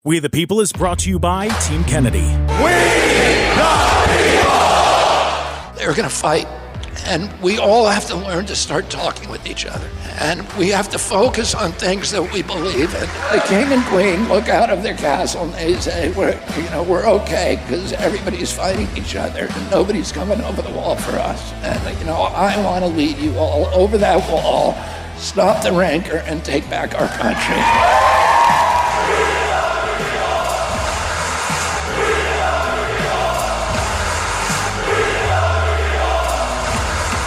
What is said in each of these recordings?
We the People is brought to you by Team Kennedy. We the people! They're going to fight, and we all have to learn to start talking with each other. And we have to focus on things that we believe in. The king and queen look out of their castle and they say, we're okay because everybody's fighting each other and nobody's coming over the wall for us. And, I want to lead you all over that wall, stop the rancor, and take back our country.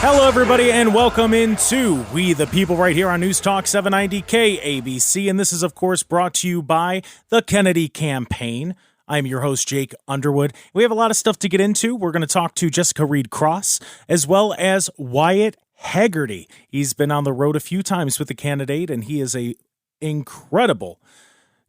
Hello, everybody, and welcome into We the People right here on News Talk 790 KABC. And this is, of course, brought to you by the Kennedy Campaign. I'm your host, Jake Underwood. We have a lot of stuff to get into. We're going to talk to Jessica Reed Cross, as well as Wyatt Haggerty. He's been on the road a few times with the candidate, and he is a incredible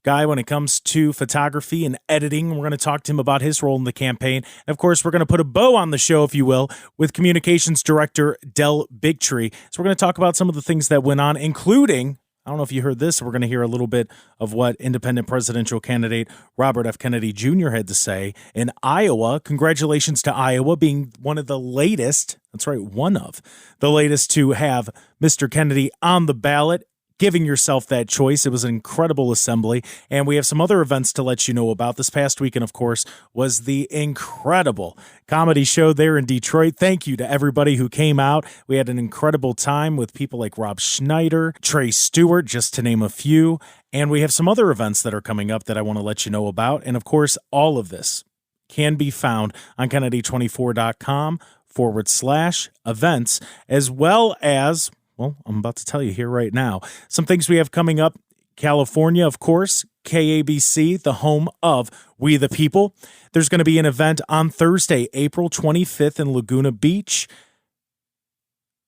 guy when it comes to photography and editing. We're going to talk to him about his role in the campaign. And of course, we're going to put a bow on the show, if you will, with Communications Director Del Bigtree. So we're going to talk about some of the things that went on, including, I don't know if you heard this, we're going to hear a little bit of what independent presidential candidate Robert F. Kennedy Jr. had to say in Iowa. Congratulations to Iowa being one of the latest, that's right, one of the latest to have Mr. Kennedy on the ballot, giving yourself that choice. It was an incredible assembly, and we have some other events to let you know about. This past weekend, of course, was the incredible comedy show there in Detroit. Thank you to everybody who came out. We had an incredible time with people like Rob Schneider, Trey Stewart, just to name a few, and we have some other events that are coming up that I want to let you know about. And of course, all of this can be found on Kennedy24.com/events, as well as, well, I'm about to tell you here right now, some things we have coming up. California, of course, KABC, the home of We the People. There's going to be an event on Thursday, April 25th in Laguna Beach.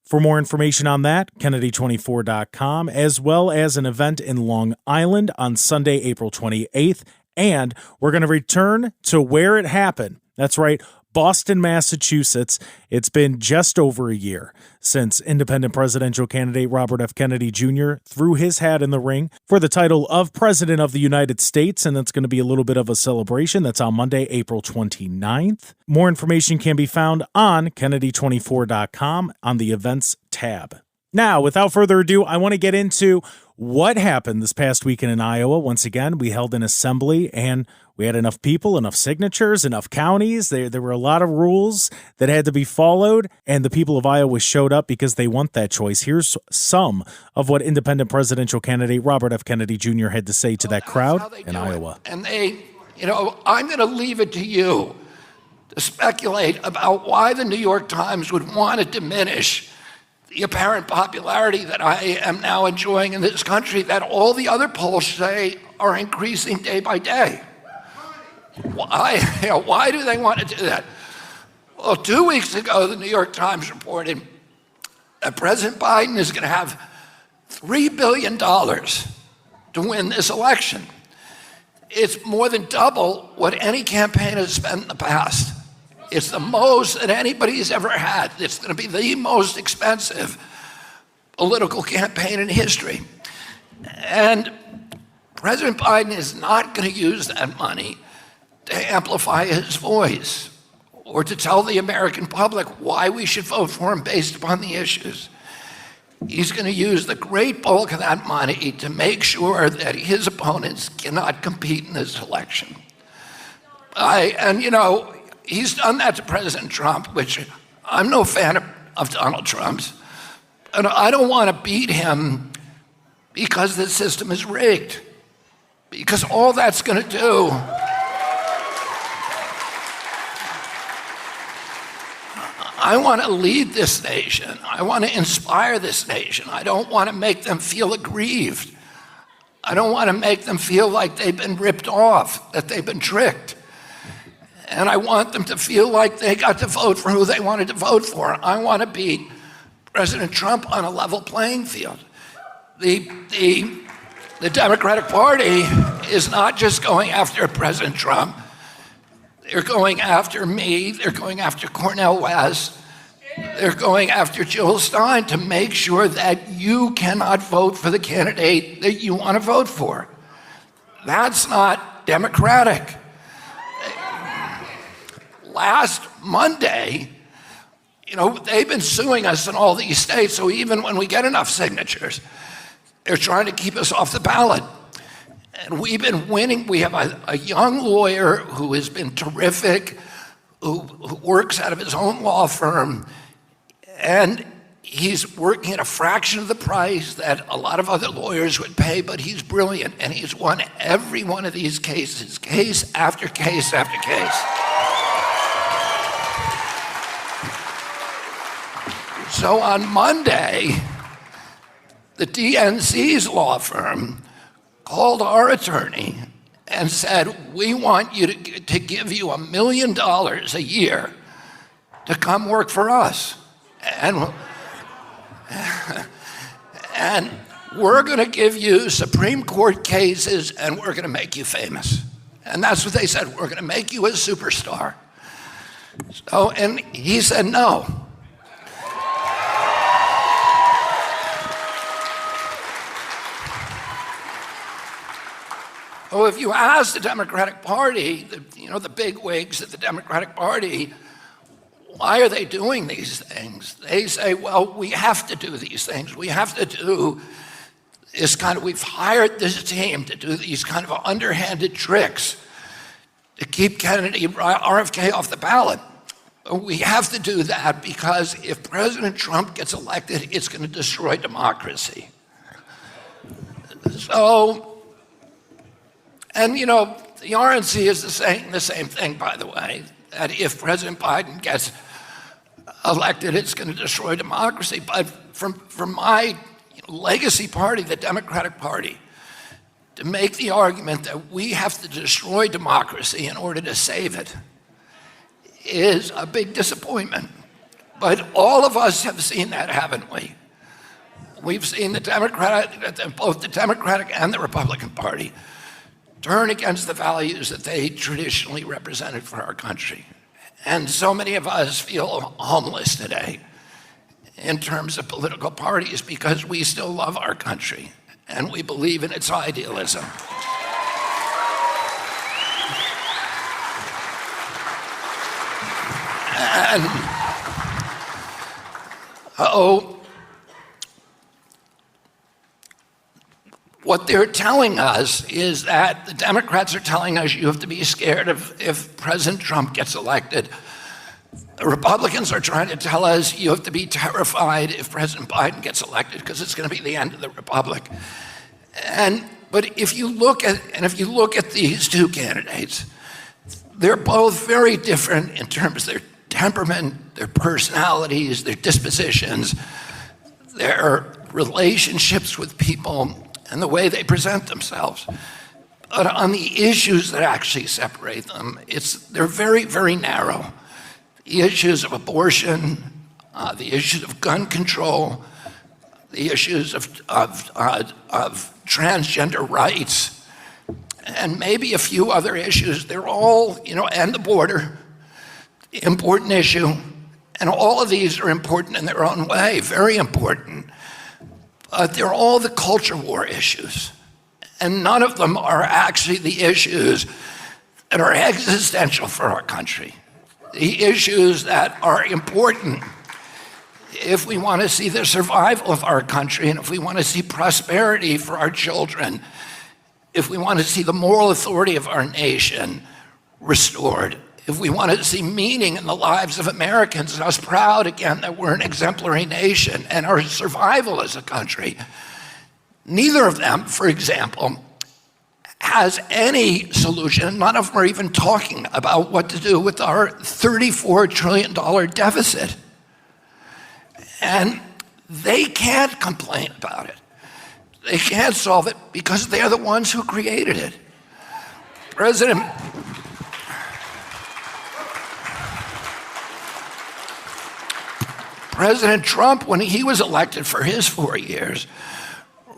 For more information on that, Kennedy24.com, as well as an event in Long Island on Sunday, April 28th. And we're going to return to where it happened. That's right, Boston, Massachusetts. It's been just over a year since independent presidential candidate Robert F. Kennedy Jr. threw his hat in the ring for the title of President of the United States, and that's going to be a little bit of a celebration. That's on Monday, April 29th. More information can be found on Kennedy24.com on the events tab. Now, without further ado, I want to get into what happened this past weekend in Iowa. Once again, we held an assembly, and we had enough people, enough signatures, enough counties. There were a lot of rules that had to be followed, and the people of Iowa showed up because they want that choice. Here's some of what independent presidential candidate Robert F. Kennedy Jr. had to say to that crowd in Iowa. And I'm going to leave it to you to speculate about why the New York Times would want to diminish the apparent popularity that I am now enjoying in this country, that all the other polls say are increasing day by day. Why do they want to do that? Well, 2 weeks ago, the New York Times reported that President Biden is going to have $3 billion to win this election. It's more than double what any campaign has spent in the past. It's the most that anybody's ever had. It's going to be the most expensive political campaign in history. And President Biden is not going to use that money to amplify his voice or to tell the American public why we should vote for him based upon the issues. He's going to use the great bulk of that money to make sure that his opponents cannot compete in this election. He's done that to President Trump, which I'm no fan of Donald Trump's. And I don't want to beat him because the system is rigged. Because all that's going to do, I want to lead this nation. I want to inspire this nation. I don't want to make them feel aggrieved. I don't want to make them feel like they've been ripped off, that they've been tricked. And I want them to feel like they got to vote for who they wanted to vote for. I want to beat President Trump on a level playing field. The Democratic Party is not just going after President Trump. They're going after me. They're going after Cornel West. They're going after Jill Stein to make sure that you cannot vote for the candidate that you want to vote for. That's not not democratic. Last Monday, they've been suing us in all these states, so even when we get enough signatures, they're trying to keep us off the ballot. And we've been winning. We have a young lawyer who has been terrific, who works out of his own law firm, and he's working at a fraction of the price that a lot of other lawyers would pay, but he's brilliant, and he's won every one of these cases, case after case after case. So on Monday, the DNC's law firm called our attorney and said, we want you to give you $1 million a year to come work for us. And we're going to give you Supreme Court cases, and we're going to make you famous. And that's what they said. We're going to make you a superstar. So, and he said no. Oh, if you ask the Democratic Party, the big wigs at the Democratic Party, why are they doing these things? They say, well, we have to do these things. We have to do this we've hired this team to do these kind of underhanded tricks to keep Kennedy, RFK off the ballot. We have to do that because if President Trump gets elected, it's going to destroy democracy. So, and the RNC is saying the same thing, by the way, that if President Biden gets elected, it's going to destroy democracy. But from my legacy party, the Democratic Party, to make the argument that we have to destroy democracy in order to save it is a big disappointment. But all of us have seen that, haven't we? We've seen both the Democratic and the Republican Party turn against the values that they traditionally represented for our country. And so many of us feel homeless today in terms of political parties because we still love our country and we believe in its idealism. And what they're telling us is that the Democrats are telling us you have to be scared if President Trump gets elected. The Republicans are trying to tell us you have to be terrified if President Biden gets elected because it's going to be the end of the republic. But if you look at these two candidates, they're both very different in terms of their temperament, their personalities, their dispositions, their relationships with people, and the way they present themselves. But on the issues that actually separate them, they're very, very narrow. The issues of abortion, the issues of gun control, the issues of transgender rights, and maybe a few other issues. They're all, and the border, the important issue. And all of these are important in their own way, very important. They're all the culture war issues. And none of them are actually the issues that are existential for our country. The issues that are important if we want to see the survival of our country and if we want to see prosperity for our children, if we want to see the moral authority of our nation restored, if we want to see meaning in the lives of Americans and us proud again that we're an exemplary nation and our survival as a country. Neither of them, for example, has any solution. None of them are even talking about what to do with our $34 trillion deficit. And they can't complain about it. They can't solve it because they're the ones who created it. President Trump, when he was elected for his 4 years,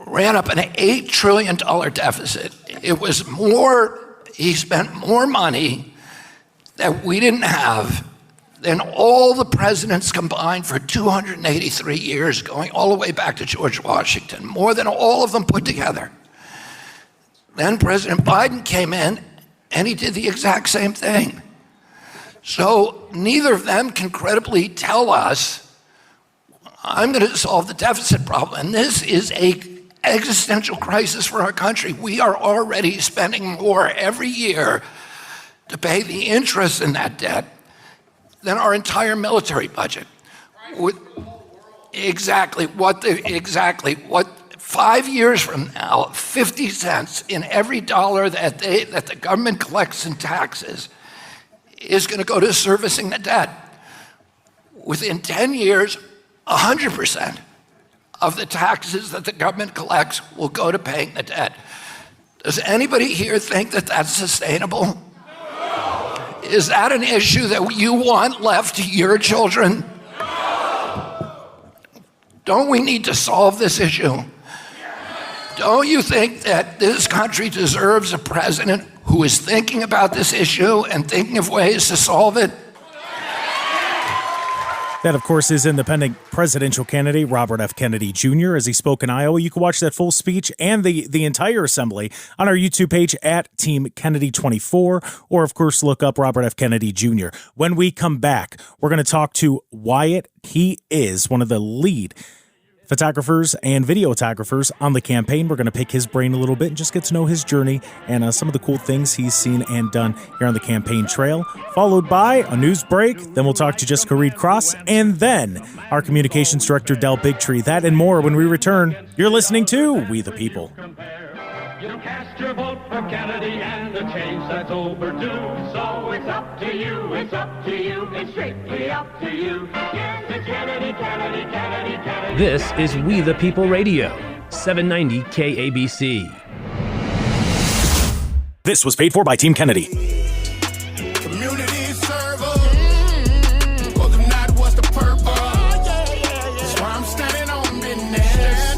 ran up an $8 trillion deficit. He spent more money that we didn't have than all the presidents combined for 283 years, going all the way back to George Washington, more than all of them put together. Then President Biden came in and he did the exact same thing. So neither of them can credibly tell us, I'm going to solve the deficit problem. And this is an existential crisis for our country. We are already spending more every year to pay the interest in that debt than our entire military budget. Exactly what 5 years from now, 50 cents in every dollar that the government collects in taxes is going to go to servicing the debt. Within 10 years, 100% of the taxes that the government collects will go to paying the debt. Does anybody here think that that's sustainable? Is that an issue that you want left to your children? Don't we need to solve this issue? Don't you think that this country deserves a president who is thinking about this issue and thinking of ways to solve it? That, of course, is independent presidential candidate Robert F. Kennedy Jr. as he spoke in Iowa. You can watch that full speech and the entire assembly on our YouTube page at Team Kennedy 24, or, of course, look up Robert F. Kennedy Jr. When we come back, we're going to talk to Wyatt. He is one of the lead photographers and videographers on the campaign. We're going to pick his brain a little bit and just get to know his journey and some of the cool things he's seen and done here on the campaign trail, followed by a news break. Then we'll talk to Jessica Reed-Cross, and then our communications director, Del Bigtree. That and more when we return. You're listening to We the People. You cast your vote for Kennedy and the change that's overdue. So it's up to you, it's up to you, it's strictly up to you. Yes, it's Kennedy, Kennedy, Kennedy, Kennedy. This is We the People Radio, 790 KABC. This was paid for by Team Kennedy. Community server. For them not what's the purpose. That's why I'm standing on business.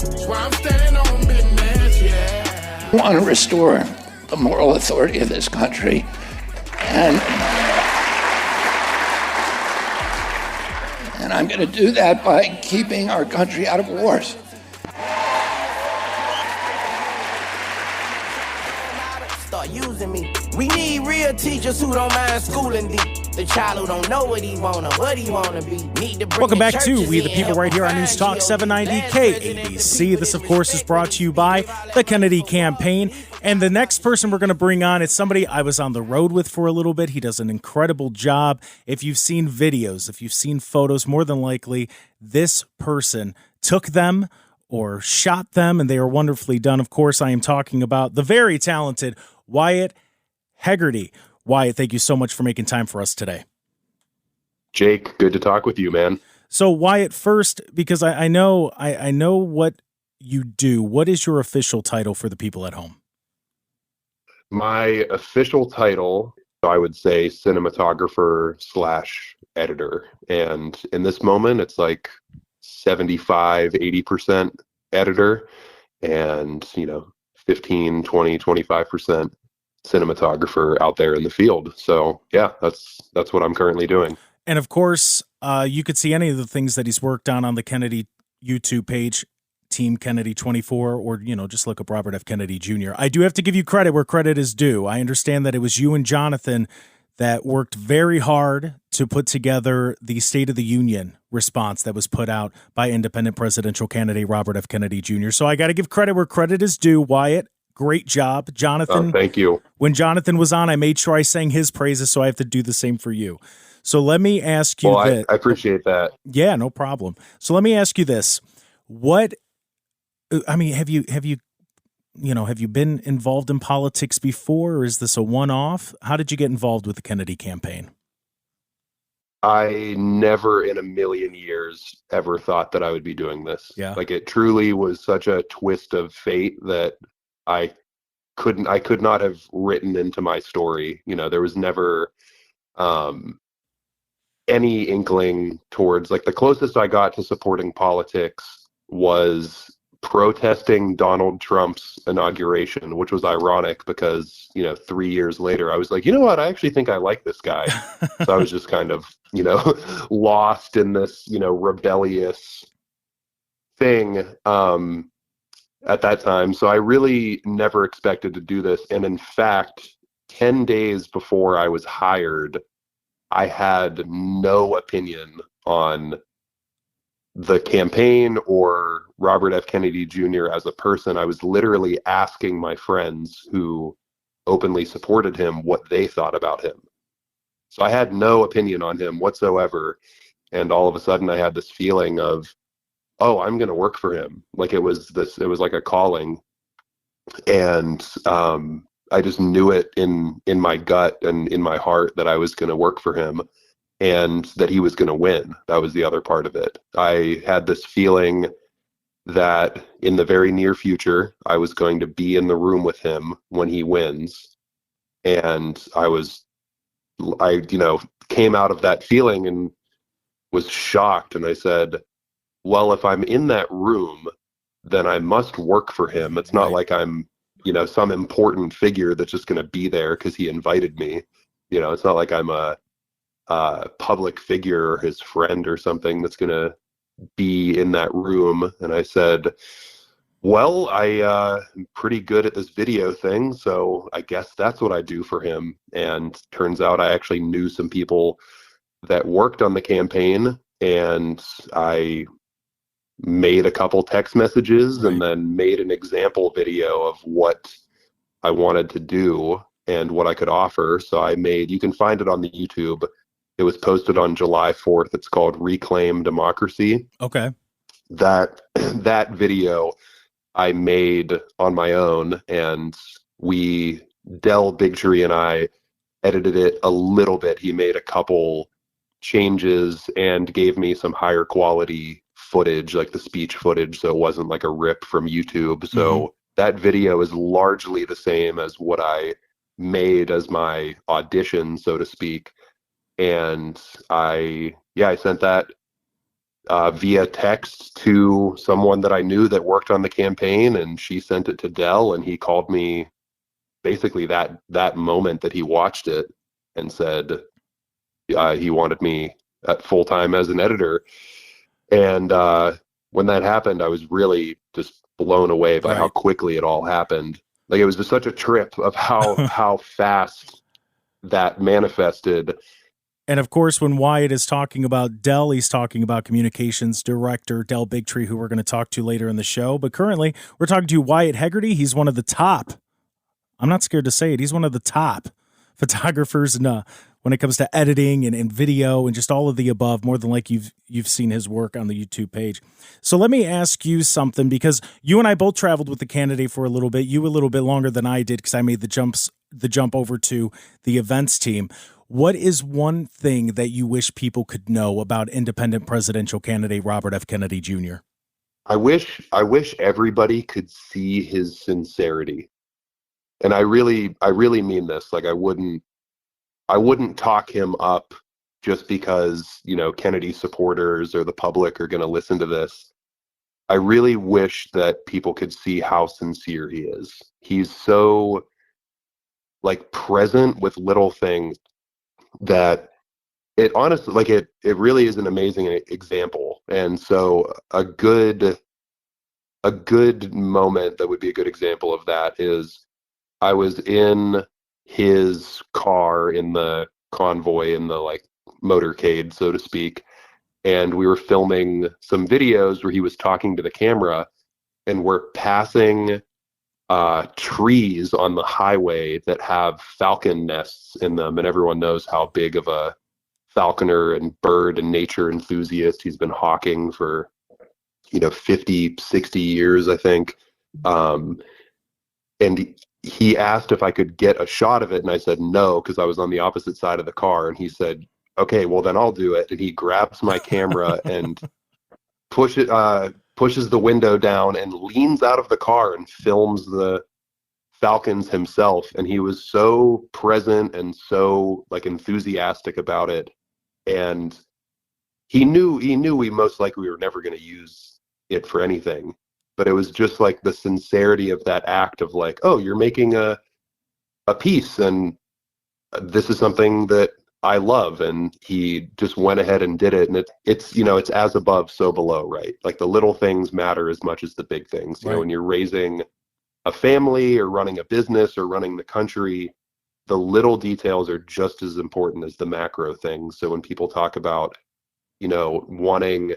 That's why I'm standing on business, yeah. I want to restore the moral authority of this country. And I'm going to do that by keeping our country out of wars. Start using me. We need real teachers who don't mind schooling deep. The child who don't know what he wanna be. Need to bring Welcome back to churches We the in, People right here on help News Talk find 790 children. KABC. This, of course, is brought to you by the Kennedy Campaign. And the next person we're going to bring on is somebody I was on the road with for a little bit. He does an incredible job. If you've seen videos, if you've seen photos, more than likely, this person took them or shot them, and they are wonderfully done. Of course, I am talking about the very talented Wyatt Hegarty. Wyatt, thank you so much for making time for us today. Jake, good to talk with you, man. So Wyatt, first, because I know what you do, what is your official title for the people at home? My official title, I would say cinematographer / editor. And in this moment, it's like 75, 80% editor and, 15, 20, 25% cinematographer out there in the field. So yeah, that's what I'm currently doing. And of course, you could see any of the things that he's worked on the Kennedy YouTube page, Team Kennedy 24, or, just look up Robert F. Kennedy Jr. I do have to give you credit where credit is due. I understand that it was you and Jonathan that worked very hard to put together the State of the Union response that was put out by independent presidential candidate Robert F. Kennedy Jr. So I got to give credit where credit is due. Wyatt, great job. Jonathan. Oh, thank you. When Jonathan was on, I made sure I sang his praises, so I have to do the same for you. So let me ask you this. I appreciate that. Yeah, no problem. So let me ask you this. Have you been involved in politics before, or is this a one-off? How did you get involved with the Kennedy campaign? I never in a million years ever thought that I would be doing this. Yeah. Like, it truly was such a twist of fate that I could not have written into my story. There was never any inkling towards, like, the closest I got to supporting politics was protesting Donald Trump's inauguration, which was ironic because, 3 years later, I was like, you know what? I actually think I like this guy. So I was just kind of, lost in this, rebellious thing at that time. So I really never expected to do this. And in fact, 10 days before I was hired, I had no opinion on the campaign or Robert F. Kennedy Jr. as a person. I was literally asking my friends who openly supported him what they thought about him. So I had no opinion on him whatsoever. And all of a sudden I had this feeling of, oh, I'm going to work for him. Like it was like a calling. And I just knew it in my gut and in my heart that I was going to work for him and that he was going to win. That was the other part of it. I had this feeling that in the very near future, I was going to be in the room with him when he wins. And I came out of that feeling and was shocked. And I said, well, if I'm in that room, then I must work for him. It's not like I'm, some important figure that's just going to be there because he invited me. It's not like I'm a public figure or his friend or something that's going to be in that room. And I said, well, I'm pretty good at this video thing, so I guess that's what I do for him. And turns out I actually knew some people that worked on the campaign, and I made a couple text messages and then made an example video of what I wanted to do and what I could offer. So you can find it on the YouTube. It was posted on July 4th. It's called Reclaim Democracy. Okay. That video I made on my own, and Del Bigtree and I edited it a little bit. He made a couple changes and gave me some higher quality footage, like the speech footage, so it wasn't like a rip from YouTube. So that video is largely the same as what I made as my audition, so to speak. And I sent that via text to someone that I knew that worked on the campaign, and she sent it to Del, and he called me basically that moment that he watched it and said he wanted me at full time as an editor. And when that happened, I was really just blown away by how quickly it all happened. Like it was just such a trip of how fast that manifested. And of course, when Wyatt is talking about Del, he's talking about communications director Del Bigtree, who we're going to talk to later in the show. But currently, we're talking to Wyatt Hegarty. He's one of the top, I'm not scared to say it, he's one of the top photographers when it comes to editing and video and just all of the above, more than like you've seen his work on the YouTube page. So let me ask you something, because you and I both traveled with the candidate for a little bit, you a little bit longer than I did because I made the jump over to the events team. What is one thing that you wish people could know about independent presidential candidate Robert F. Kennedy Jr.? I wish everybody could see his sincerity. And I really mean this. Like I wouldn't talk him up just because, Kennedy supporters or the public are going to listen to this. I really wish that people could see how sincere he is. He's so present with little things that it honestly, it really is an amazing example. And so a good moment that would be a good example of that is I was in his car in the convoy, in the motorcade, so to speak, and we were filming some videos where he was talking to the camera, and we're passing trees on the highway that have falcon nests in them, and everyone knows how big of a falconer and bird and nature enthusiast he's been hawking for 50, 60 years, I think. And he asked if I could get a shot of it, and I said no, because I was on the opposite side of the car. And he said, okay, well then I'll do it. And he grabs my camera and pushes the window down and leans out of the car and films the falcons himself. And he was so present and so enthusiastic about it. And he knew we most likely were never going to use it for anything. But it was just the sincerity of that act of oh, you're making a piece, and this is something that I love. And he just went ahead and did it. And it's as above, so below, right? The little things matter as much as the big things. When you're raising a family or running a business or running the country, the little details are just as important as the macro things. So when people talk about, wanting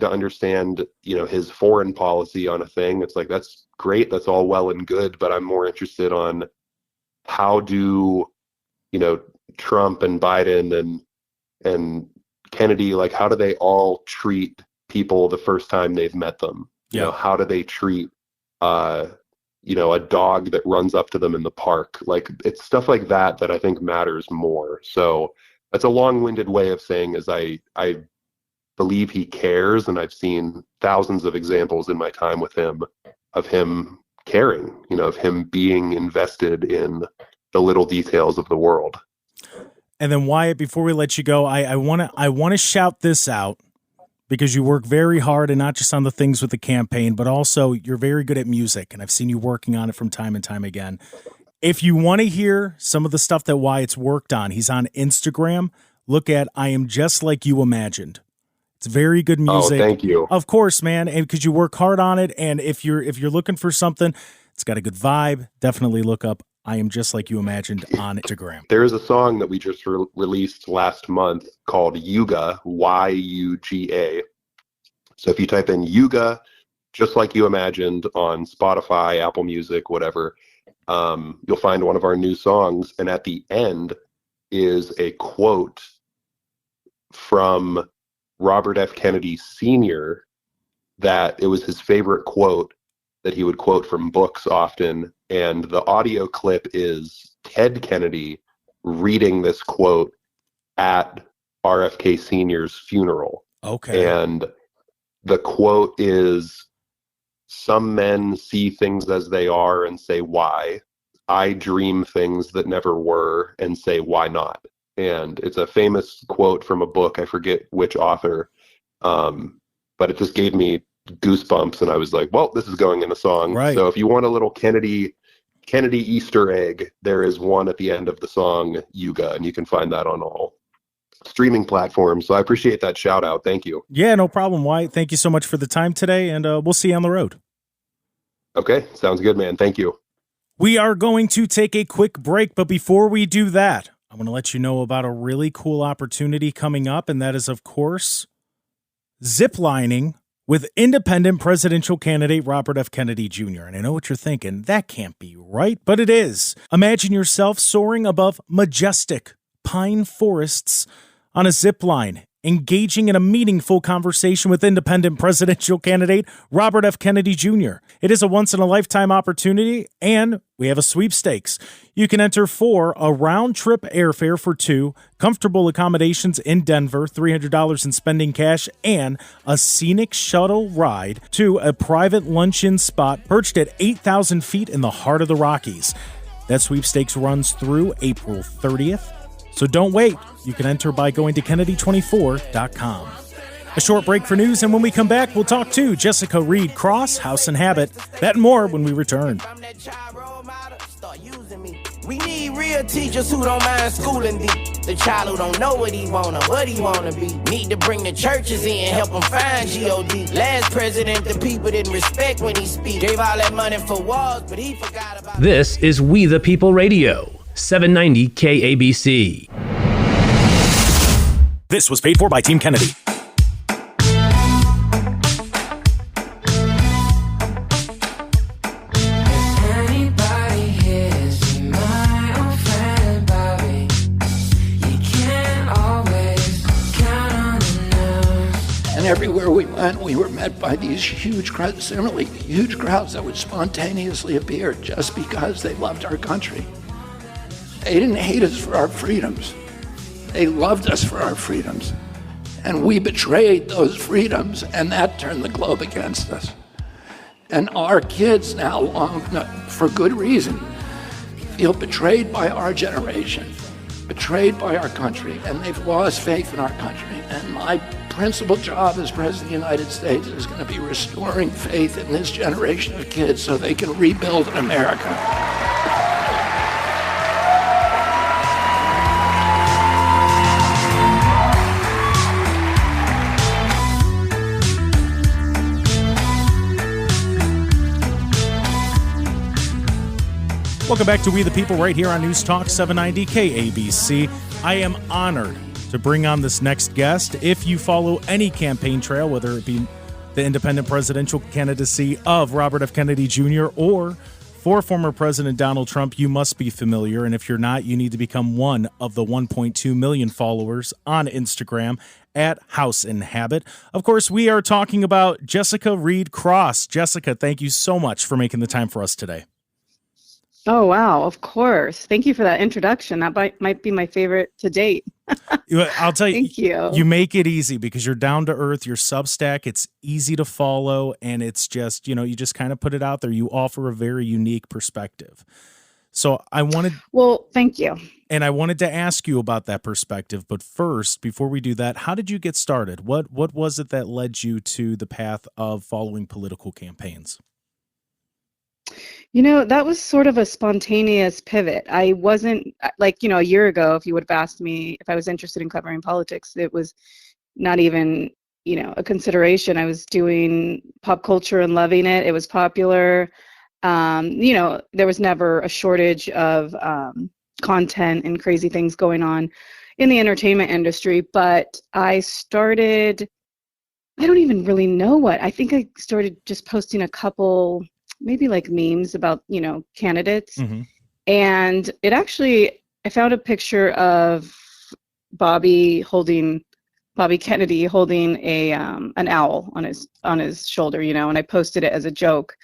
to understand, his foreign policy on a thing, it's like, that's great. That's all well and good. But I'm more interested on how do, Trump and Biden and Kennedy, like, how do they all treat people the first time they've met them? How do they treat, a dog that runs up to them in the park? Like, it's stuff like that I think matters more. So that's a long-winded way of saying is I believe he cares, and I've seen thousands of examples in my time with him of him caring, of him being invested in the little details of the world. And then Wyatt, before we let you go, I want to shout this out, because you work very hard, and not just on the things with the campaign, but also you're very good at music, and I've seen you working on it from time and time again. If you want to hear some of the stuff that Wyatt's worked on, he's on Instagram. Look at I Am Just Like You Imagined. It's very good music. Oh, thank you. Of course, man, and because you work hard on it, and if you're looking for something, it's got a good vibe. Definitely look up I Am Just Like You Imagined on Instagram. There is a song that we just released last month called Yuga, Y-U-G-A. So if you type in Yuga, Just Like You Imagined on Spotify, Apple Music, whatever, you'll find one of our new songs. And at the end is a quote from Robert F. Kennedy Sr. that it was his favorite quote that he would quote from books often. And the audio clip is Ted Kennedy reading this quote at RFK Sr.'s funeral. Okay. And the quote is, "Some men see things as they are and say, why? I dream things that never were and say, why not?" And it's a famous quote from a book. I forget which author, but it just gave me goosebumps, and I was like, well, this is going in a song. Right. So if you want a little Kennedy Easter egg, there is one at the end of the song Yuga, and you can find that on all streaming platforms. So I appreciate that shout out. Thank you. Yeah, no problem, Wyatt. Thank you so much for the time today, and we'll see you on the road. Okay, sounds good, man. Thank you. We are going to take a quick break, but before we do that, I want to let you know about a really cool opportunity coming up, and that is, of course, ziplining with independent presidential candidate Robert F. Kennedy Jr. And I know what you're thinking, that can't be right, but it is. Imagine yourself soaring above majestic pine forests on a zip line, engaging in a meaningful conversation with independent presidential candidate Robert F. Kennedy Jr. It is a once-in-a-lifetime opportunity, and we have a sweepstakes. You can enter for a round-trip airfare for two, comfortable accommodations in Denver, $300 in spending cash, and a scenic shuttle ride to a private luncheon spot perched at 8,000 feet in the heart of the Rockies. That sweepstakes runs through April 30th. So don't wait. You can enter by going to Kennedy24.com. A short break for news, and when we come back, we'll talk to Jessica Reed Cross, House and Habit. That and more when we return. We need real teachers who don't mind schooling deep. The child who don't know what he wanna be. Need to bring the churches in, help them find G.O.D. Last president, the people didn't respect when he speak. Gave all that money for walls, but he forgot about... This is We the People Radio, 790 KABC. This was paid for by Team Kennedy. Everywhere we went, we were met by these huge crowds, similarly huge crowds that would spontaneously appear just because they loved our country. They didn't hate us for our freedoms. They loved us for our freedoms. And we betrayed those freedoms, and that turned the globe against us. And our kids now, for good reason, feel betrayed by our generation, betrayed by our country, and they've lost faith in our country. And my principal job as President of the United States is going to be restoring faith in this generation of kids so they can rebuild America. Welcome Welcome back to We the People right here on News Talk 790 KABC. I am honored to bring on this next guest. If you follow any campaign trail, whether it be the independent presidential candidacy of Robert F. Kennedy Jr. or for former President Donald Trump, you must be familiar. And if you're not, you need to become one of the 1.2 million followers on Instagram at House and Habit. Of course, we are talking about Jessica Reed Cross. Jessica, thank you so much for making the time for us today. Oh, wow. Of course. Thank you for that introduction. That might be my favorite to date. I'll tell you, Thank you. You make it easy because you're down to earth, you're Substack, it's easy to follow, and it's just, you just kind of put it out there. You offer a very unique perspective. So Well, thank you. And I wanted to ask you about that perspective. But first, before we do that, how did you get started? What was it that led you to the path of following political campaigns? That was sort of a spontaneous pivot. I wasn't a year ago, if you would have asked me if I was interested in covering politics, it was not even, a consideration. I was doing pop culture and loving it. It was popular. There was never a shortage of content and crazy things going on in the entertainment industry. But I don't even really know I think I started just posting a couple maybe like memes about, candidates. Mm-hmm. And I found a picture of Bobby Kennedy holding an owl on his shoulder, and I posted it as a joke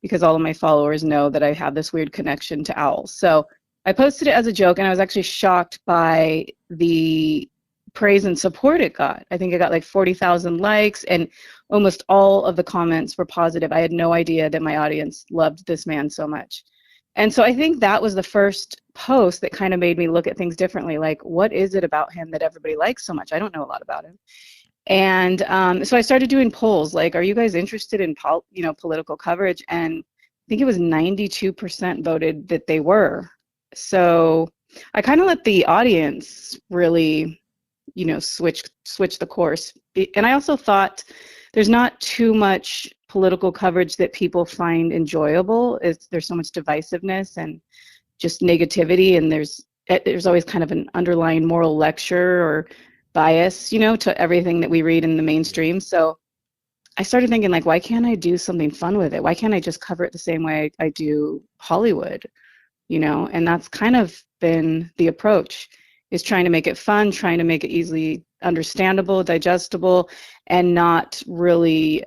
because all of my followers know that I have this weird connection to owls. So I posted it as a joke, and I was actually shocked by the praise and support it got. I think it got like 40,000 likes, and almost all of the comments were positive. I had no idea that my audience loved this man so much. And so I think that was the first post that kind of made me look at things differently. Like, what is it about him that everybody likes so much? I don't know a lot about him. And so I started doing polls, like, are you guys interested in political coverage? And I think it was 92% voted that they were. So I kind of let the audience really switch the course. And I also thought there's not too much political coverage that people find enjoyable. There's so much divisiveness and just negativity, and there's always kind of an underlying moral lecture or bias, to everything that we read in the mainstream. So I started thinking, like, why can't I do something fun with it? Why can't I just cover it the same way I do Hollywood? And that's kind of been the approach, is trying to make it fun, trying to make it easily understandable, digestible, and not really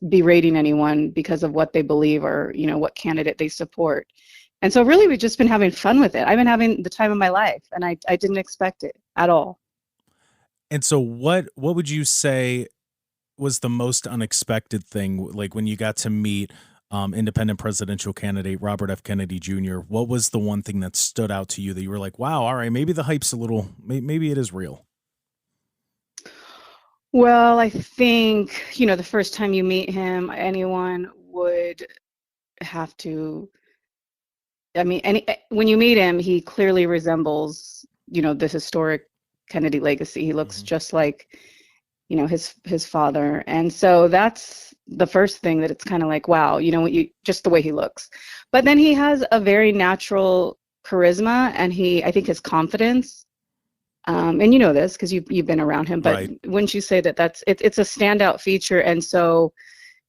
berating anyone because of what they believe or, what candidate they support. And so really we've just been having fun with it. I've been having the time of my life, and I didn't expect it at all. And so what would you say was the most unexpected thing, like when you got to meet independent presidential candidate Robert F. Kennedy Jr.? What was the one thing that stood out to you that you were like, wow, all right, maybe the hype's a little, maybe it is real? Well, I think, the first time you meet him, anyone would have to, when you meet him, he clearly resembles, the historic Kennedy legacy. He looks just like, his father. And so that's the first thing that it's kind of like, wow, just the way he looks. But then he has a very natural charisma, and I think his confidence, and you know this because you've been around him, but right. Wouldn't you say that it's a standout feature? And so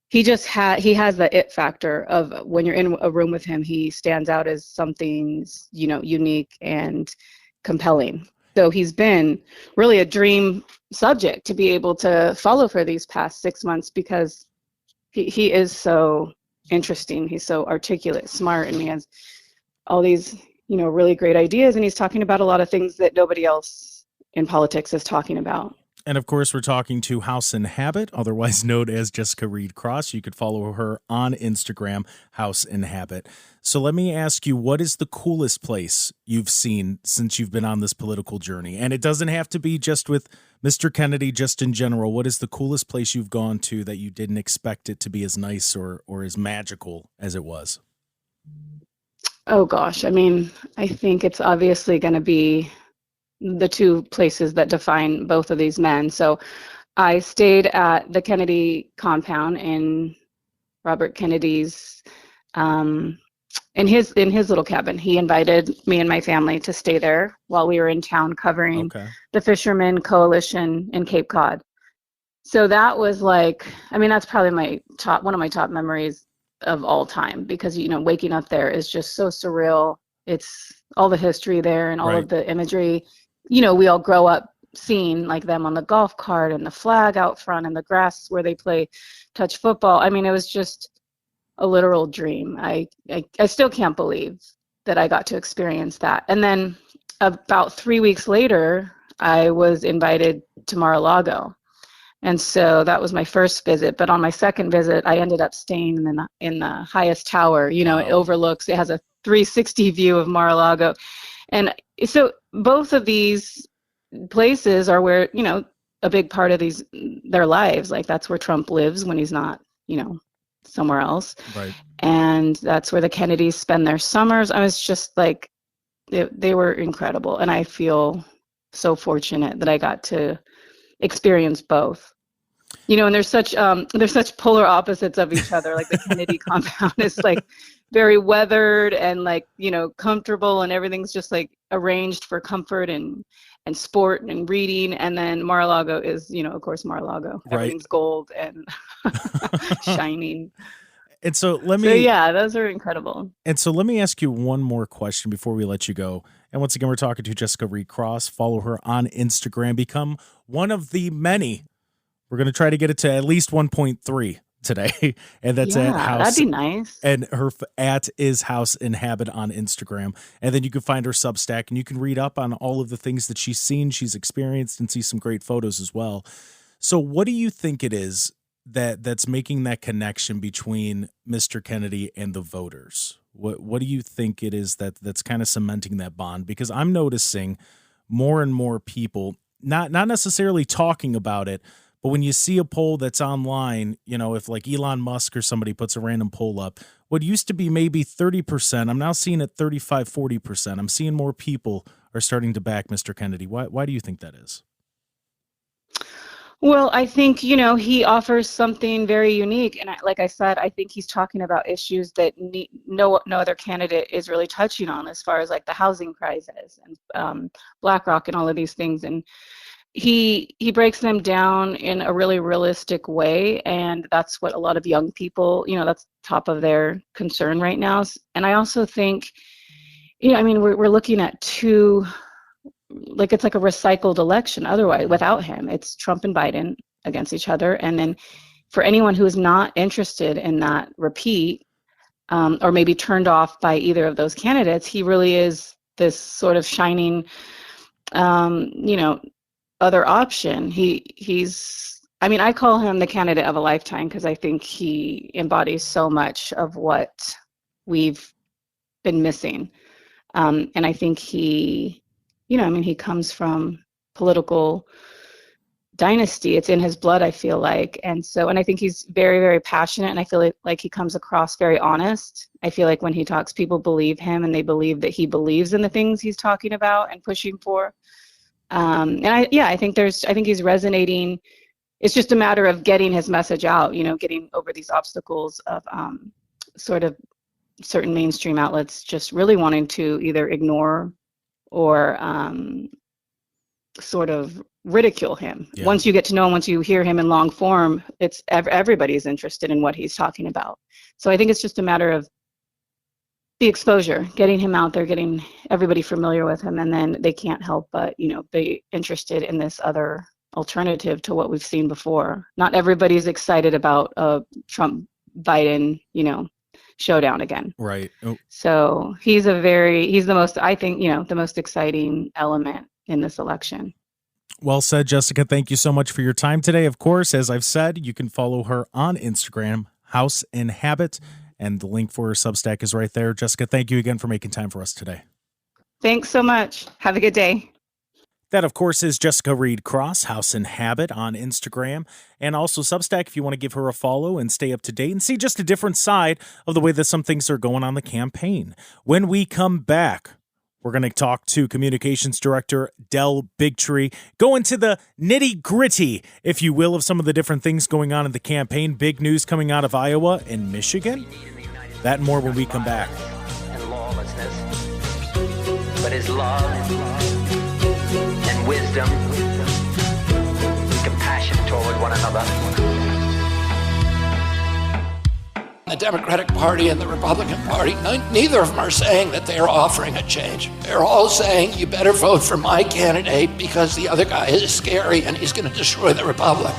he has the it factor of when you're in a room with him, he stands out as something, unique and compelling. So he's been really a dream subject to be able to follow for these past 6 months because he is so interesting. He's so articulate, smart, and he has all these, really great ideas. And he's talking about a lot of things that nobody else in politics is talking about. And of course, we're talking to House and Habit, otherwise known as Jessica Reed Cross. You could follow her on Instagram, House and Habit. So let me ask you, what is the coolest place you've seen since you've been on this political journey? And it doesn't have to be just with Mr. Kennedy, just in general. What is the coolest place you've gone to that you didn't expect it to be as nice or as magical as it was? Oh, gosh. I think it's obviously going to be the two places that define both of these men. So I stayed at the Kennedy compound in Robert Kennedy's his little cabin. He invited me and my family to stay there while we were in town covering the Fishermen Coalition in Cape Cod. So that was like, I mean, that's probably one of my top memories of all time, because, you know, waking up there is just so surreal. It's all the history there and all of the imagery. You know, we all grow up seeing like them on the golf cart and the flag out front and the grass where they play touch football. I mean, it was just a literal dream. I still can't believe that I got to experience that. And then about 3 weeks later, I was invited to Mar-a-Lago. And so that was my first visit. But on my second visit, I ended up staying in the highest tower. You know, it has a 360 view of Mar-a-Lago. And so both of these places are where, you know, a big part of their lives. Like, that's where Trump lives when he's not, you know, somewhere else. Right. And that's where the Kennedys spend their summers. I was just like, they were incredible. And I feel so fortunate that I got to experience both. You know, and there's such polar opposites of each other. Like, the Kennedy compound is like very weathered and like, you know, comfortable, and everything's just like arranged for comfort and sport and reading. And then Mar-a-Lago is, you know, of course, Mar-a-Lago. Everything's gold and shining. And so yeah, those are incredible. And so let me ask you one more question before we let you go. And once again, we're talking to Jessica Reed Cross. Follow her on Instagram. Become one of the many. We're going to try to get it to at least 1.3 today. And that's at House. That'd be nice. And her at is House Inhabit on Instagram. And then you can find her Substack, and you can read up on all of the things that she's seen, she's experienced, and see some great photos as well. So what do you think it is that's making that connection between Mr. Kennedy and the voters? What do you think it is that's kind of cementing that bond? Because I'm noticing more and more people not necessarily talking about it, but when you see a poll that's online, you know, if like Elon Musk or somebody puts a random poll up, what used to be maybe 30%, I'm now seeing it 35, 40%. I'm seeing more people are starting to back Mr. Kennedy. Why do you think that is? Well, I think, you know, he offers something very unique. And like I said, I think he's talking about issues that no other candidate is really touching on, as far as like the housing crisis and BlackRock and all of these things. And he breaks them down in a really realistic way. And that's what a lot of young people, you know, that's top of their concern right now. And I also think, you know, I mean, we're looking at it's like a recycled election. Otherwise, without him, it's Trump and Biden against each other. And then for anyone who is not interested in that repeat, or maybe turned off by either of those candidates, he really is this sort of shining, you know, other option. I mean, I call him the candidate of a lifetime, because I think he embodies so much of what we've been missing. And I think he comes from political dynasty. It's in his blood, I feel like. And I think he's very, very passionate, and I feel like he comes across very honest. I feel like when he talks, people believe him, and they believe that he believes in the things he's talking about and pushing for. I think he's resonating. It's just a matter of getting his message out, you know, getting over these obstacles of sort of certain mainstream outlets just really wanting to either ignore or sort of ridicule him. Yeah. Once you get to know him, once you hear him in long form, it's everybody's interested in what he's talking about. So I think it's just a matter of the exposure, getting him out there, getting everybody familiar with him, and then they can't help but, you know, be interested in this other alternative to what we've seen before. Not everybody's excited about a Trump-Biden, you know, showdown again. Right. Oh. So he's the most, I think, you know, the most exciting element in this election. Well said, Jessica. Thank you so much for your time today. Of course, as I've said, you can follow her on Instagram, House Inhabit, and the link for her Substack is right there. Jessica, thank you again for making time for us today. Thanks so much. Have a good day. That, of course, is Jessica Reed Cross, House Inhabit on Instagram, and also Substack if you want to give her a follow and stay up to date and see just a different side of the way that some things are going on the campaign. When we come back, we're going to talk to Communications Director Del Bigtree, go into the nitty-gritty, if you will, of some of the different things going on in the campaign. Big news coming out of Iowa and Michigan. That and more when we come back. but is love and wisdom and compassion toward one another. The Democratic Party and the Republican Party, neither of them are saying that they are offering a change. They're all saying, you better vote for my candidate because the other guy is scary and he's going to destroy the republic.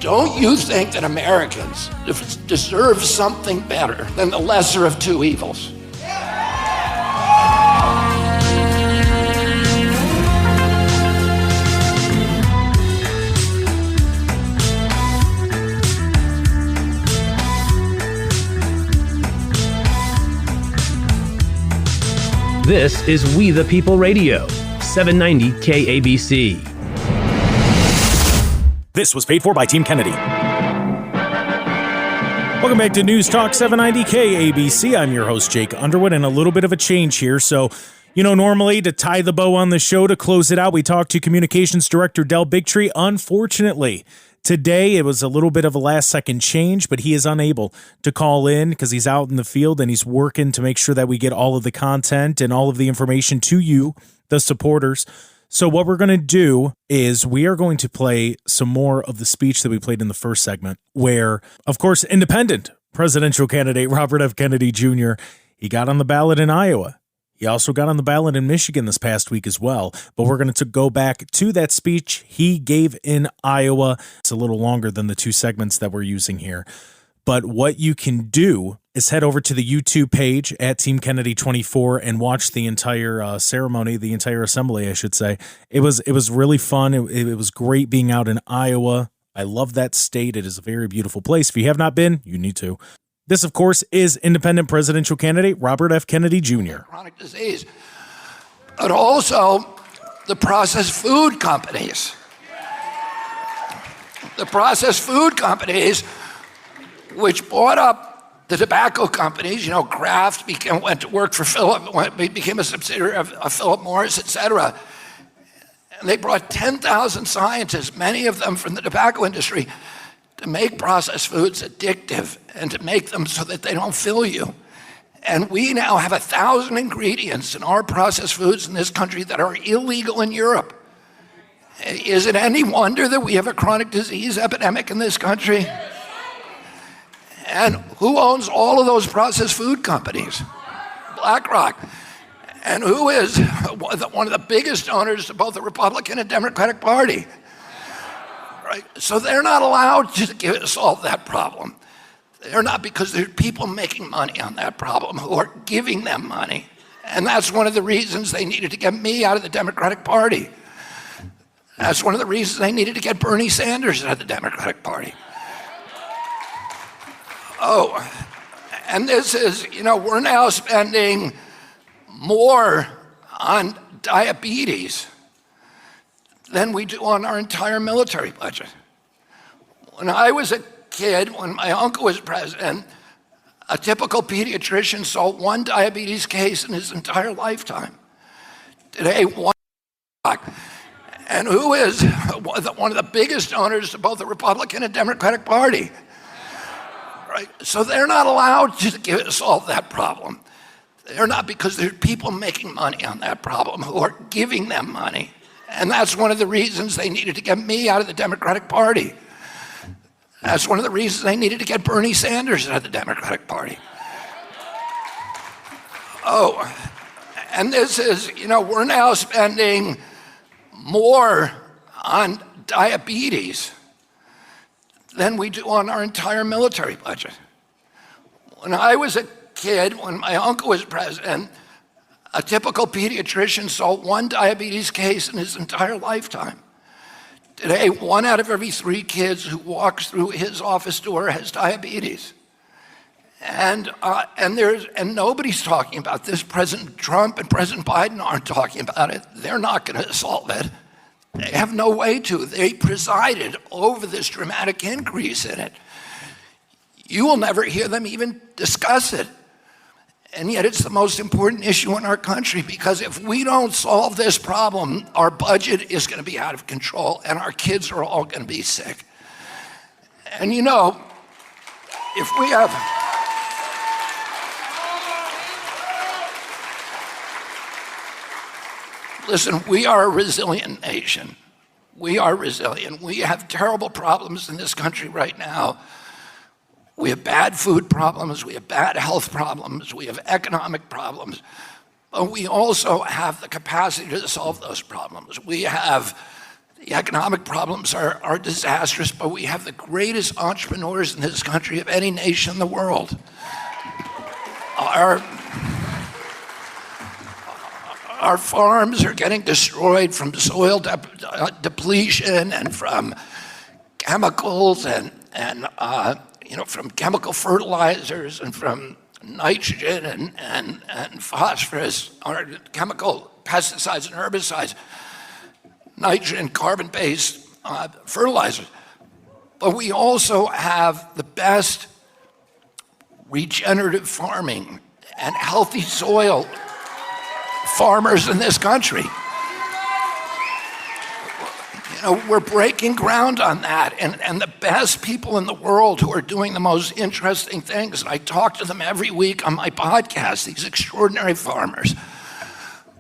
Don't you think that Americans deserve something better than the lesser of two evils? This is We the People Radio, 790 KABC. This was paid for by Team Kennedy. Welcome back to News Talk 790 KABC. I'm your host, Jake Underwood, and a little bit of a change here. So, normally to tie the bow on the show, to close it out, we talked to Communications Director Del Bigtree. Unfortunately, today it was a little bit of a last-second change, but he is unable to call in because he's out in the field and he's working to make sure that we get all of the content and all of the information to you, the supporters. So what we're going to do is we are going to play some more of the speech that we played in the first segment where, of course, independent presidential candidate Robert F. Kennedy Jr., he got on the ballot in Iowa. He also got on the ballot in Michigan this past week as well. But we're going to go back to that speech he gave in Iowa. It's a little longer than the two segments that we're using here. But what you can do is head over to the YouTube page at Team Kennedy 24 and watch the entire ceremony, the entire assembly, I should say. It was really fun. It was great being out in Iowa. I love that state. It is a very beautiful place. If you have not been, you need to. This, of course, is independent presidential candidate Robert F. Kennedy Jr. Chronic disease, but also the processed food companies. The processed food companies, which bought up the tobacco companies, Kraft went to work for Philip, became a subsidiary of Philip Morris, etc. And they brought 10,000 scientists, many of them from the tobacco industry, to make processed foods addictive and to make them so that they don't fill you. And we now have 1,000 ingredients in our processed foods in this country that are illegal in Europe. Is it any wonder that we have a chronic disease epidemic in this country? And who owns all of those processed food companies? BlackRock. And who is one of the biggest owners of both the Republican and Democratic Party? Right? So they're not allowed to solve that problem. They're not, because there are people making money on that problem who are giving them money. And that's one of the reasons they needed to get me out of the Democratic Party. That's one of the reasons they needed to get Bernie Sanders out of the Democratic Party. Oh, and this is, we're now spending more on diabetes than we do on our entire military budget. When I was a kid, when my uncle was president, a typical pediatrician saw one diabetes case in his entire lifetime. Today, one. And who is one of the biggest owners of both the Republican and Democratic Party? Right? So they're not allowed to solve that problem. They're not, because there are people making money on that problem who are giving them money. And that's one of the reasons they needed to get me out of the Democratic Party. That's one of the reasons they needed to get Bernie Sanders out of the Democratic Party. Oh, and this is, we're now spending more on diabetes than we do on our entire military budget. When I was a kid, when my uncle was president, a typical pediatrician saw one diabetes case in his entire lifetime. Today, 1 out of every 3 kids who walks through his office door has diabetes. And nobody's talking about this. President Trump and President Biden aren't talking about it. They're not going to solve it. They have no way to. They presided over this dramatic increase in it. You will never hear them even discuss it. And yet it's the most important issue in our country, because if we don't solve this problem, our budget is going to be out of control and our kids are all going to be sick. And if we have... Listen, we are a resilient nation. We are resilient. We have terrible problems in this country right now. We have bad food problems, we have bad health problems, we have economic problems, but we also have the capacity to solve those problems. We have, the economic problems are disastrous, but we have the greatest entrepreneurs in this country of any nation in the world. Our farms are getting destroyed from soil depletion and from chemicals and from chemical fertilizers and from nitrogen and phosphorus, or chemical pesticides and herbicides, nitrogen, carbon-based fertilizers. But we also have the best regenerative farming and healthy soil farmers in this country. We're breaking ground on that, and the best people in the world who are doing the most interesting things, and I talk to them every week on my podcast, these extraordinary farmers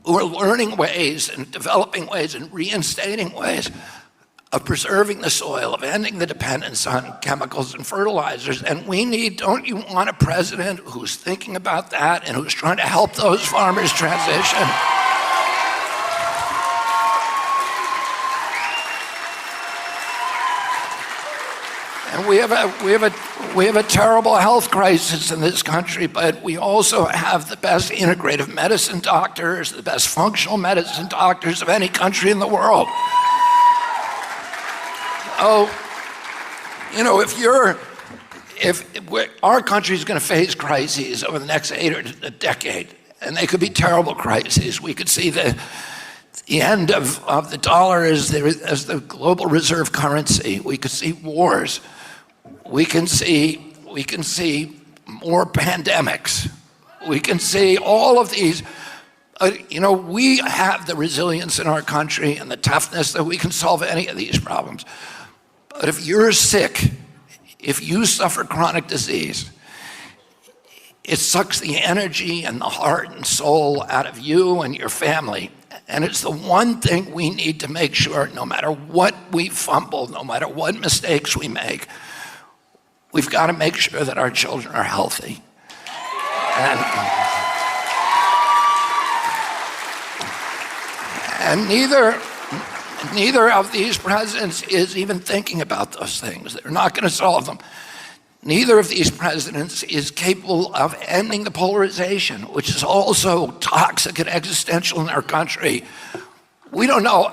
who are learning ways and developing ways and reinstating ways of preserving the soil, of ending the dependence on chemicals and fertilizers. And we need, don't you want a president who's thinking about that and who's trying to help those farmers transition? And we have a terrible health crisis in this country, but we also have the best integrative medicine doctors, the best functional medicine doctors of any country in the world. If our country is going to face crises over the next 8 or a decade, and they could be terrible crises. We could see the end of the dollar as the global reserve currency. We could see wars. We can see more pandemics. We can see all of these. We have the resilience in our country and the toughness that we can solve any of these problems. But if you're sick, if you suffer chronic disease, it sucks the energy and the heart and soul out of you and your family. And it's the one thing we need to make sure, no matter what we fumble, no matter what mistakes we make, we've got to make sure that our children are healthy. And neither of these presidents is even thinking about those things. They're not going to solve them. Neither of these presidents is capable of ending the polarization, which is also toxic and existential in our country. We don't know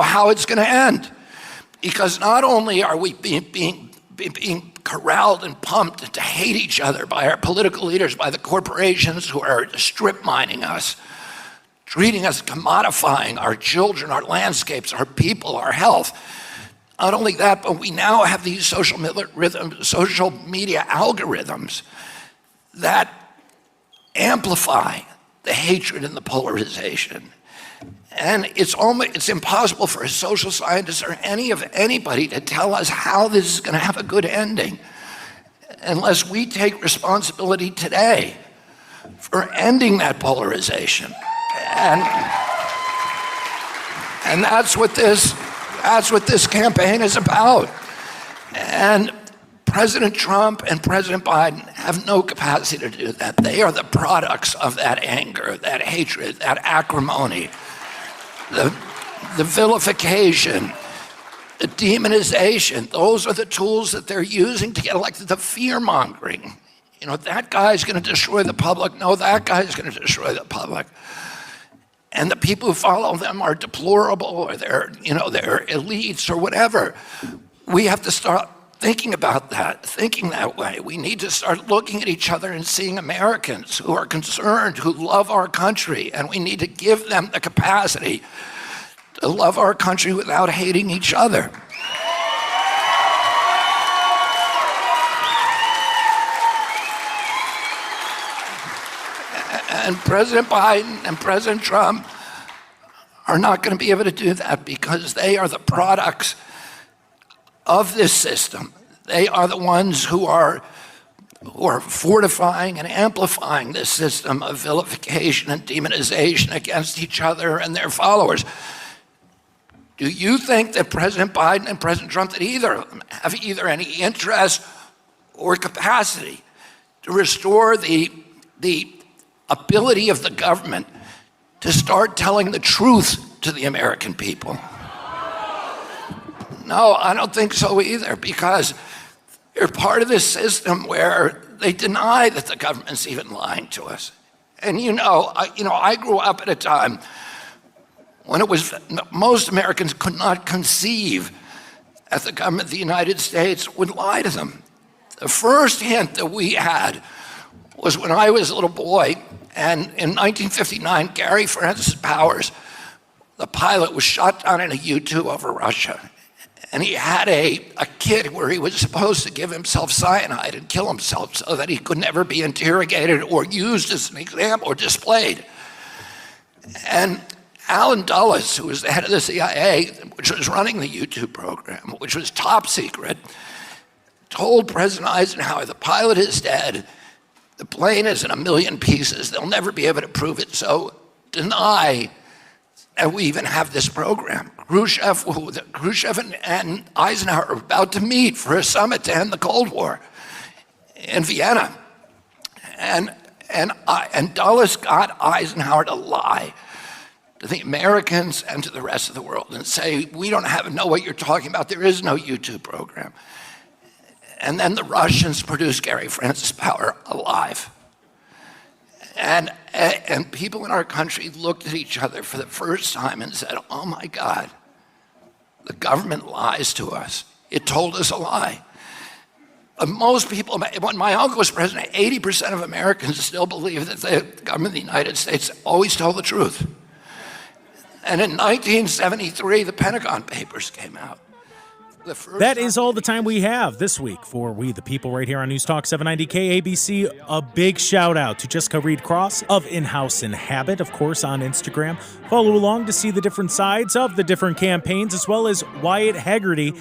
how it's going to end, because not only are we being corralled and pumped to hate each other by our political leaders, by the corporations who are strip mining us, treating us, commodifying our children, our landscapes, our people, our health. Not only that, but we now have these social media algorithms that amplify the hatred and the polarization. And it's impossible for a social scientist or anybody to tell us how this is going to have a good ending unless we take responsibility today for ending that polarization. And that's what this campaign is about. And President Trump and President Biden have no capacity to do that. They are the products of that anger, that hatred, that acrimony, the vilification, the demonization. Those are the tools that they're using to get elected. The fear-mongering. That guy's going to destroy the public. No, that guy's going to destroy the public. And the people who follow them are deplorable, or they're elites or whatever. We have to start thinking about that, thinking that way. We need to start looking at each other and seeing Americans who are concerned, who love our country, and we need to give them the capacity to love our country without hating each other. And President Biden and President Trump are not going to be able to do that because they are the products of this system. They are the ones who are who are fortifying and amplifying this system of vilification and demonization against each other and their followers. Do you think that President Biden and President Trump, that either of them have either any interest or capacity to restore the ability of the government to start telling the truth to the American people? No, I don't think so either, because they're part of this system where they deny that the government's even lying to us. And I grew up at a time when most Americans could not conceive that the government of the United States would lie to them. The first hint that we had was when I was a little boy, and in 1959, Gary Francis Powers, the pilot, was shot down in a U-2 over Russia. And he had a kit where he was supposed to give himself cyanide and kill himself so that he could never be interrogated or used as an example or displayed. And Alan Dulles, who was the head of the CIA, which was running the U-2 program, which was top secret, told President Eisenhower, the pilot is dead, the plane is in a million pieces, they'll never be able to prove it, so deny that we even have this program. Khrushchev and Eisenhower are about to meet for a summit to end the Cold War in Vienna. And Dulles got Eisenhower to lie to the Americans and to the rest of the world and say, we don't know what you're talking about, there is no U-2 program. And then the Russians produced Gary Francis Powers alive. And people in our country looked at each other for the first time and said, oh my God, the government lies to us. It told us a lie. Most people, when my uncle was president, 80% of Americans still believe that the government of the United States always told the truth. And in 1973, the Pentagon Papers came out. That is all the time we have this week for We the People right here on News Talk 790 KABC. A big shout out to Jessica Reed Cross of In-House Inhabit, of course, on Instagram. Follow along to see the different sides of the different campaigns, as well as Wyatt Hegarty.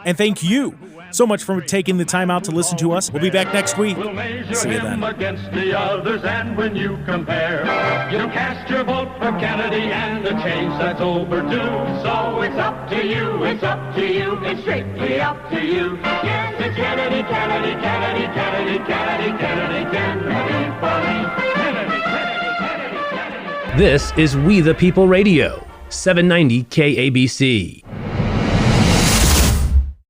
And thank you so much for taking the time out to listen to us. We'll be back next week. We'll measure See you him then. against the others, and when you compare, cast your vote for Kennedy and a change that's overdue. So it's up to you, it's up to you, it's strictly up to you. Yes, it's Kennedy, Kennedy, Kennedy, Kennedy, Kennedy, Kennedy, Kennedy for me. Kennedy, Kennedy, Kennedy, Kennedy. This is We the People Radio, 790 KABC.